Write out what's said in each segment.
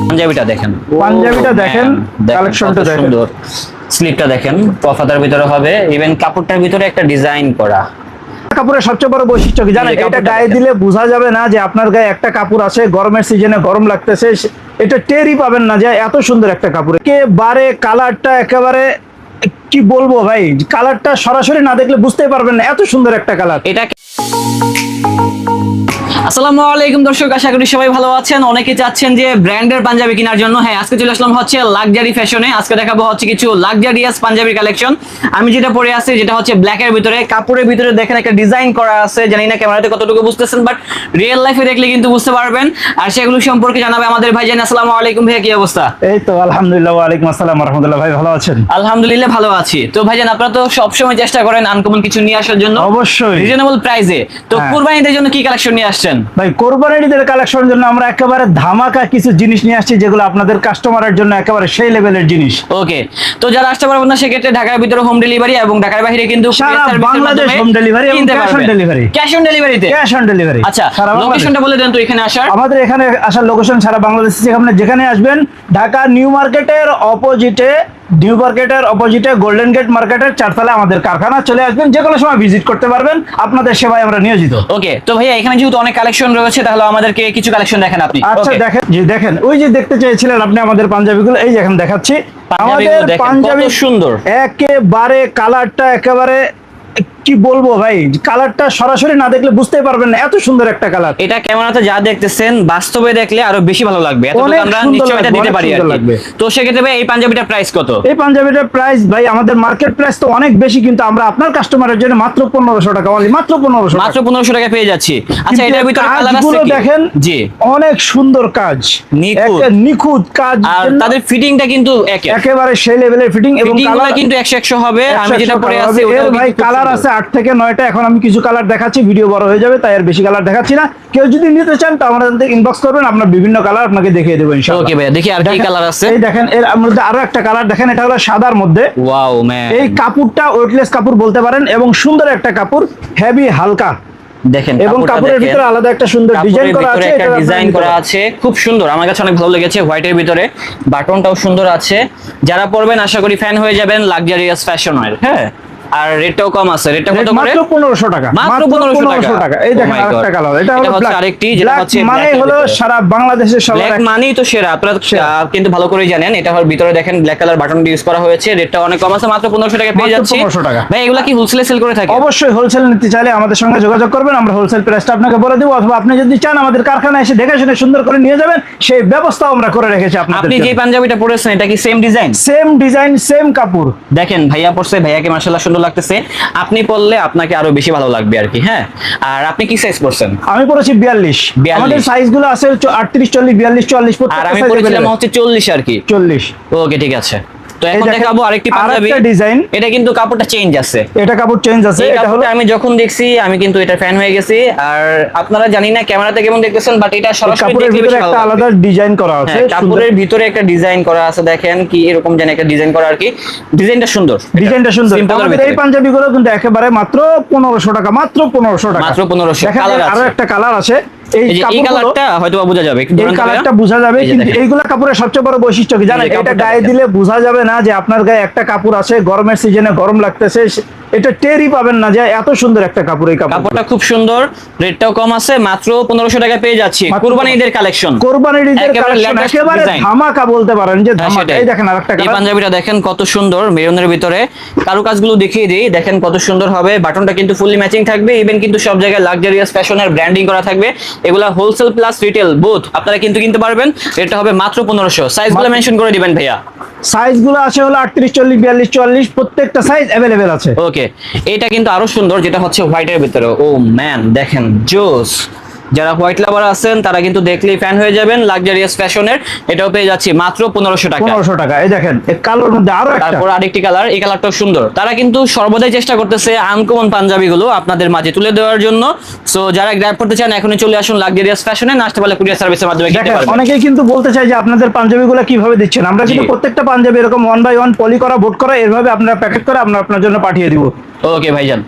পাঞ্জাবিটা দেখেন, পাঞ্জাবিটা দেখেন, কালেকশনটা দেখেন, সুন্দর। স্লিপটা দেখেন, কফাতার ভিতরে হবে, ইভেন কাপড়টার ভিতরে একটা ডিজাইন করা। কাপড়ের সবচেয়ে বড় বৈশিষ্ট্য কি জানেন? এটা গায়ে দিলে বোঝা যাবে না যে আপনার গায়ে একটা কাপড় আছে, গরমের সিজনে গরম লাগতেছে, এটা টেরই পাবেন না যে এত সুন্দর একটা কাপড়। একেবারে কালারটা একেবারে কি বলবো ভাই, কালারটা সরাসরি না দেখলে বুঝতেই পারবেন না, এত সুন্দর একটা কালার। এটা আসসালামু আলাইকুম দর্শক, আশা করি সবাই ভালো আছেন। অনেকে চাচ্ছেন যে ব্র্যান্ডের পাঞ্জাবি কেনার জন্য। হ্যাঁ, আজকে চলে আসলাম হচ্ছে লাক্সারি ফ্যাশনে। আজকে দেখাবো হচ্ছে কিছু লাক্সারিয়াস পাঞ্জাবির কালেকশন। আমি যেটা পরে আছি যেটা হচ্ছে ব্ল্যাকের ভিতরে, কাপড়ের ভিতরে দেখেন একটা ডিজাইন করা আছে। জানি না ক্যামেরাতে কতটুকু বুঝতেছেন, বাট রিয়েল লাইফে দেখলে কিন্তু বুঝতে পারবেন। আর সেগুলো সম্পর্কে জানাবে আমাদের ভাইজান। আসসালামু আলাইকুম ভাইয়া, কি অবস্থা? এই তো আলহামদুলিল্লাহ, ওয়ালাইকুম আসসালাম ওয়া রাহমাতুল্লাহ। ভাই ভালো আছেন? আলহামদুলিল্লাহ ভালো আছি। তো ভাইজান, আপনারা তো সবসময় চেষ্টা করেন আনকমন কিছু নিয়ে আসার জন্য, অবশ্যই রিজনেবল প্রাইসে। তো কুরবানিদের জন্য কি কালেকশন নিয়ে আসছেন? ভাই কোরবানিদের কালেকশনের জন্য আমরা একেবারে ধামাকা কিছু জিনিস নিয়ে আসছি, যেগুলো আপনাদের কাস্টমারের জন্য একেবারে সেই লেভেলের জিনিস। ওকে, তো যারা আসতে পারবেন না সেক্ষেত্রে ঢাকার ভিতরে হোম ডেলিভারি এবং ঢাকার বাইরে কিন্তু সারা বাংলাদেশ হোম ডেলিভারি এবং cash on delivery. Cash on ডেলিভারিতে, ক্যাশ অন ডেলিভারি। আচ্ছা, লোকেশনটা বলে দেন তো এখানে আসার। আমাদের এখানে আসার লোকেশন সারা বাংলাদেশে, যেখানে আসবেন, ঢাকা নিউ মার্কেটের অপোজিটে গোল্ডেন গেট মার্কেটের চারতলা আমাদের কারখানা। চলে আসবেন, যে কোনো সময় ভিজিট করতে পারবেন, আপনাদের সেবায় আমরা নিয়োজিত। ওকে, তো ভাইয়া এখানে যেহেতু অনেক কালেকশন রয়েছে, তাহলে আমাদেরকে কিছু কালেকশন দেখেন আপনি। আচ্ছা দেখেন, ওই যে দেখতে চেয়েছিলেন আপনি আমাদের পাঞ্জাবিগুলো, এই যে এখন দেখাচ্ছি আমাদের পাঞ্জাবি। সুন্দর একেবারে কালারটা একেবারে কি বলবো ভাই, কালারটা সরাসরি না দেখলে বুঝতেই পারবেন না, এত সুন্দর একটা কালার। এটা ক্যামেরাতে যা দেখতেছেন বাস্তবে দেখলে আরো বেশি ভালো লাগবে। এতটুকু আমরা নিশ্চয়ই এটা দিতে পারি আর কি। তো সেক্ষেত্রে ভাই এই পাঞ্জাবিটার প্রাইস কত? এই পাঞ্জাবিটার প্রাইস ভাই, আমাদের মার্কেট প্রাইস তো অনেক বেশি, কিন্তু আমরা আপনার কাস্টমারের জন্য মাত্র 1500 টাকা, মাত্র 1500 টাকা পেয়ে যাচ্ছি। আচ্ছা, এটার ভিতরে কালার আছে কি? দেখেন, জি অনেক সুন্দর কাজ, নিখুঁত কাজ। আর তাদের ফিটিংটা কিন্তু একেবারে সেই লেভেলের ফিটিং, এবং কালার কিন্তু 100 হবে। আমি যেটা পরে আছি ওটাও ভাই কালার আছে 8 থেকে 9টা। এখন আমি কিছু কালার দেখাচ্ছি, ভিডিও বড় হয়ে যাবে, তাই আর বেশি কালার দেখাচ্ছি না। কেউ যদি নিতে চান তো আমাদের ইনবক্স করবেন, আপনার বিভিন্ন কালার আপনাকে দেখিয়ে দেব ইনশাআল্লাহ। ওকে ভাই, দেখি আর কি কালার আছে। এই দেখেন, এর মধ্যে আরো একটা কালার দেখেন, এটা হলো সাদার মধ্যে। ওয়াও ম্যান, এই কাপড়টা ওয়েটলেস কাপড় বলতে পারেন, এবং সুন্দর একটা কাপড়, হেভি হালকা দেখেন, এবং কাপড়ের ভিতরে আলাদা একটা সুন্দর ডিজাইন করা আছে। এটা ডিজাইন করা আছে, খুব সুন্দর, আমার কাছে অনেক ভালো লেগেছে। হোয়াইটের ভিতরে বাটনটাও সুন্দর আছে। যারা পরবেন আশা করি ফ্যান হয়ে যাবেন লাক্সারিয়াস ফ্যাশনের। হ্যাঁ, আর রেটটাও কম আছে। রেটটা কত করে? মাত্র 1500 টাকা। মাত্র 1500 টাকা। এই দেখেন আরেকটা কালার, এটা হলো আরেকটি, যেটা হচ্ছে মানে হলো সারা বাংলাদেশের সবার ব্ল্যাক মানেই তো সেরা। আপনারা কিন্তু ভালো করেই জানেন। এটা হল ভিতরে দেখেন ব্ল্যাক কালার বাটন ইউজ করা হয়েছে। রেটটা অনেক কম আছে, মাত্র 1500 টাকা পেয়ে যাচ্ছি। 1500 টাকা। ভাই এগুলা কি হোলসেলে সেল করে থাকে? অবশ্যই হোলসেল নিতে চাইলে আমাদের সঙ্গে যোগাযোগ করবেন, আমরা হোলসেল প্রাইসটা আপনাকে বলে দেব, অথবা আপনি যদি চান আমাদের কারখানায় এসে দেখে শুনে সুন্দর করে নিয়ে যাবেন, সেই ব্যবস্থাও আমরা করে রেখেছি আপনাদের জন্য। আপনি যে পাঞ্জাবিটা পরেছেন এটা কি same design? Same design, same কাপড়। দেখেন ভাইয়া পরছে, ভাইয়াকে মাশাআল্লাহ সুন্দর লাগতেছে। আপনি পরলে আপনাকে আরো বেশি ভালো লাগবে আর কি। হ্যাঁ, আর আপনি কি সাইজ পরছেন? আমি পরেছি 42। আমাদের সাইজগুলো আছে 38, 40, 42, 44 প্রত্যেকটা আর আমি পরেছিলাম হচ্ছে 40 আর কি। 40। ওকে, ঠিক আছে। তো এখন দেখাবো আরেকটি পাঞ্জাবি ডিজাইন। এটা কিন্তু কাপড়টা চেঞ্জ আছে। এটা কাপড় চেঞ্জ আছে। এটা হলো, আমি যখন দেখছি আমি কিন্তু এটা ফ্যান হয়ে গেছি। আর আপনারা জানি না ক্যামেরাতে কেমন দেখতেছেন, বাট এটা সরাসরি দেখলে বেশি ভালো একটা আলাদা ডিজাইন করা আছে। কাপড়ের ভিতরে একটা ডিজাইন করা আছে, দেখেন কি এরকম জানি একটা ডিজাইন করা আর কি। ডিজাইনটা সুন্দর, ডিজাইনটা সুন্দর। আমাদের এই পাঞ্জাবিগুলো কিন্তু একেবারে মাত্র 1500 টাকা, মাত্র 1500 টাকা, মাত্র 1500। কালার আছে, আরো একটা কালার আছে। এই কালারটা হয়তো বোঝা যাবে, এই কালারটা বোঝা যাবে, কিন্তু এইগুলা কাপড়ের সবচেয়ে বড় বৈশিষ্ট্য কি জানেন? এটা গায়ে দিলে বোঝা যাবে না যে আপনার গায়ে একটা কাপড় আছে, গরমের সিজনে গরম লাগতেছে, এটা টেরই পাবেন না যে এত সুন্দর একটা কাপড়। এই কাপড়টা খুব সুন্দর, রেটটাও কম আছে, মাত্র 1500 টাকা পেয়ে যাচ্ছি। কুরবানি ঈদের কালেকশন, কুরবানির ঈদের কালেকশন একেবারে ধামাকা বলতে পারেন যে ধামাকা। এই দেখেন আরেকটা কালার, এই পাঞ্জাবিটা দেখেন কত সুন্দর, মেরুনের ভিতরে কারুকাজগুলো দেখিয়ে দিই, দেখেন কত সুন্দর হবে। বাটনটা কিন্তু ফুললি ম্যাচিং থাকবে, ইভেন কিন্তু সব জায়গায় লাক্সারিয়াস ফ্যাশনের ব্র্যান্ডিং করা থাকবে। এগুলা হোলসেল প্লাস রিটেল বোথ আপনারা কিন্তু কিনতে পারবেন। এটা হবে মাত্র 1500। সাইজগুলো মেনশন করে দিবেন ভাইয়া। সাইজগুলো আছে হলো 38, 40, 42, 44, প্রত্যেকটা সাইজ अवेलेबल আছে। ওকে, এটা কিন্তু আরো সুন্দর, যেটা হচ্ছে হোয়াইটের ভিতরে। ও ম্যান, দেখেন জোস। যারা হোয়াইট লাভার আছেন তারা কিন্তু দেখলেই ফ্যান হয়ে যাবেন লাক্সারিয়াস ফ্যাশনের। এটাও পেয়ে যাচ্ছি মাত্র 1500 টাকা। 1500 টাকা। এই দেখেন এই কালোর মধ্যে আরো একটা, তারপর আরেকটি কালার, এই কালারটাও সুন্দর। তারা কিন্তু সর্বদাই চেষ্টা করতেছে আনকমন পাঞ্জাবিগুলো আপনাদের মাঝে তুলে দেওয়ার জন্য। সো যারা গ্র্যাব করতে চান এখনই চলে আসুন লাক্সারিয়াস ফ্যাশনে, নাচতে পারলে কুরিয়ার সার্ভিসের মাধ্যমে কিনতে পারবেন। অনেকেই কিন্তু বলতে চাই যে আপনাদের পাঞ্জাবিগুলো কিভাবে দিচ্ছেন। আমরা কিন্তু প্রত্যেকটা পাঞ্জাবি এরকম 1 বাই 1 পলি করা, বোট করা, এভাবে আপনারা প্যাকেট করে আমরা আপনার জন্য পাঠিয়ে দিব। ওকে ভাইজান।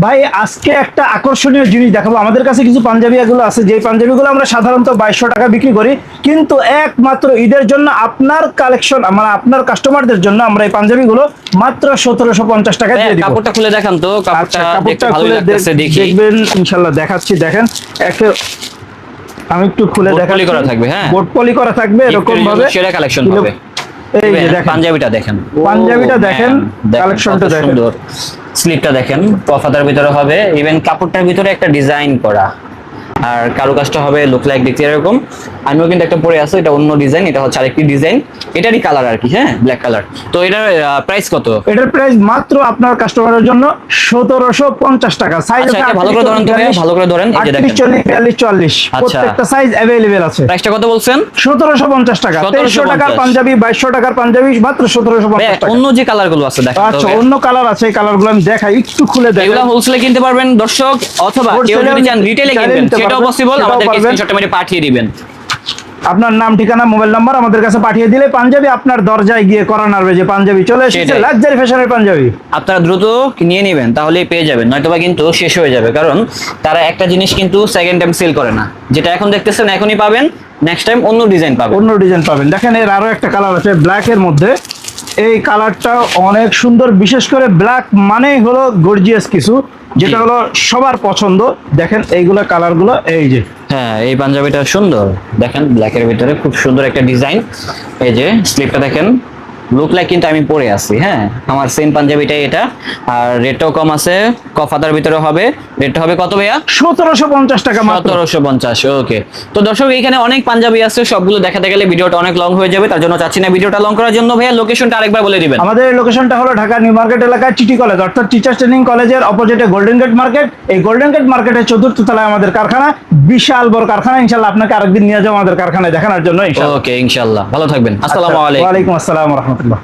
ভাই আজকে একটা আকর্ষণীয় জিনিস দেখাবো। আমাদের কাছে কিছু পাঞ্জাবি এগুলো আছে, যে পাঞ্জাবিগুলো আমরা সাধারণত 2200 টাকা বিক্রি করি, কিন্তু একমাত্র ঈদের জন্য আপনার কালেকশন, মানে আপনার কাস্টমারদের জন্য আমরা এই পাঞ্জাবিগুলো মাত্র 1750 টাকা দিয়ে দিব। কাপড়টা খুলে দেখান তো, আচ্ছা, কাপড়টা দেখতে কাপড়টা ভালো খুলে লাগতেছে, দেখি। দেখবেন ইনশাআল্লাহ, দেখাচ্ছি। দেখেন একটা, আমি একটু খুলে বোট দেখাচ্ছি। পলি করা থাকবে, হ্যাঁ বোট পলি করা থাকবে এরকম ভাবে, সেরা কালেকশন হবে। এই যে দেখেন পাঞ্জাবিটা দেখেন, পাঞ্জাবিটা দেখেন, দেখেন কালেকশনটা কত দেখেন। সুন্দর। স্লিপটা দেখেন, কফাদার ভিতরে হবে, ইভেন কাপড়টার ভিতরে একটা ডিজাইন করা, আর কারুকাজটা হবে লুক লাইক দেখতে এরকম। আমিও কিন্তু একটা পরে আছে, এটা অন্য ডিজাইন, এটা হচ্ছে আরেকটি ডিজাইন, এটারই কালার আর কি, হ্যাঁ ব্ল্যাক কালার। তো এটার প্রাইস কত? এটার প্রাইস মাত্র আপনার কাস্টমারের জন্য 1750 টাকা। সাইজ আচ্ছা, এটা ভালো করে ধরেন তো ভাইয়া, ভালো করে ধরেন। এই যে দেখেন 40, 42, 44 আচ্ছা। প্রত্যেকটা সাইজ अवेलेबल আছে। প্রাইসটা কত বলছেন? 1750 টাকা। 2300 টাকার 1750 পাঞ্জাবি, 2200 টাকার পাঞ্জাবি মাত্র 1750 টাকা। অন্য যে কালারগুলো আছে দেখেন তো আচ্ছা, ভাইয়া। অন্য কালার আছে, এই কালারগুলো আমি দেখাই, একটু খুলে দেখেন। এগুলা হোলসেলে কিনতে পারবেন দর্শক, অথবা কেউ Wholesale যদি চান রিটেলে চাইলে কিনবেন নিতে সেটাও পারবেন, পসিবল, সেটাও আমাদেরকে পারবেন। স্ক্রিনশটটা মেরে পাঠিয়ে দিবেন। আপনার নাম, ঠিকানা, মোবাইল নাম্বার আমাদের কাছে পাঠিয়ে দিলে পাঞ্জাবি আপনার দরজায় গিয়ে করান আসবে যে পাঞ্জাবি চলে এসেছে, সেটাই। লাক্সারি ফ্যাশনের পাঞ্জাবি। আপনারা দ্রুত নিয়ে নেবেন, তাহলেই পেয়ে যাবেন, নয়তোবা কিন্তু শেষ হয়ে যাবে। কারণ তারা একটা জিনিস কিন্তু সেকেন্ড টাইম সেল করে না, যেটা এখন দেখতেছেন এখনই পাবেন, নেক্সট টাইম অন্য ডিজাইন পাবেন। অন্য ডিজাইন পাবেন। দেখেন এর আরো একটা কালার আছে ব্ল্যাক এর মধ্যে, এই কালারটা অনেক সুন্দর, বিশেষ করে ব্ল্যাক মানেই হলো গর্জিয়াস কিছু, যেটা জি। হলো সবার পছন্দ। দেখেন এইগুলো কালারগুলো, এই যে হ্যাঁ, এই পাঞ্জাবিটা সুন্দর, দেখেন ব্ল্যাকের ভিতরে খুব সুন্দর একটা ডিজাইন। এই যে স্লিপটা দেখেন, লুক লাইক কিন্তু আমি পরে আছি, হ্যাঁ আমার সেম পাঞ্জাবিটাই এটা। আর রেটটাও কম আছে, কফাদার ভিতরে হবে। রেটটা হবে কত ভাইয়া? 1750 টাকা মাত্র। 1750। ওকে, তো দর্শক এখানে অনেক পাঞ্জাবি আছে, সবগুলো দেখাতে গেলে ভিডিওটা অনেক লং হয়ে যাবে, তার জন্য চাচ্ছি না ভিডিওটা লং করার জন্য। ভাইয়া লোকেশনটা আরেকবার বলে দিবেন। আমাদের লোকেশনটা হলো ঢাকা নিউ মার্কেট এলাকায় টিটি কলেজ, অর্থাৎ টিচার্স ট্রেনিং কলেজের অপোজিটে গোল্ডেন গেট মার্কেট। এই গোল্ডেন গেট মার্কেটের চতুর্থ তলায় আমাদের কারখানা, বিশাল বড় কারখানা। ইনশাআল্লাহ আপনাকে আরেকদিন নিয়ে যাবো আমাদের কারখানায় দেখানোর জন্য। ওকে, ইনশাআল্লাহ, ভালো থাকবেন। আসসালামু আলাইকুম। ওয়ালাইকুম আসসালাম ওয়া রাহমাতুল্লাহ।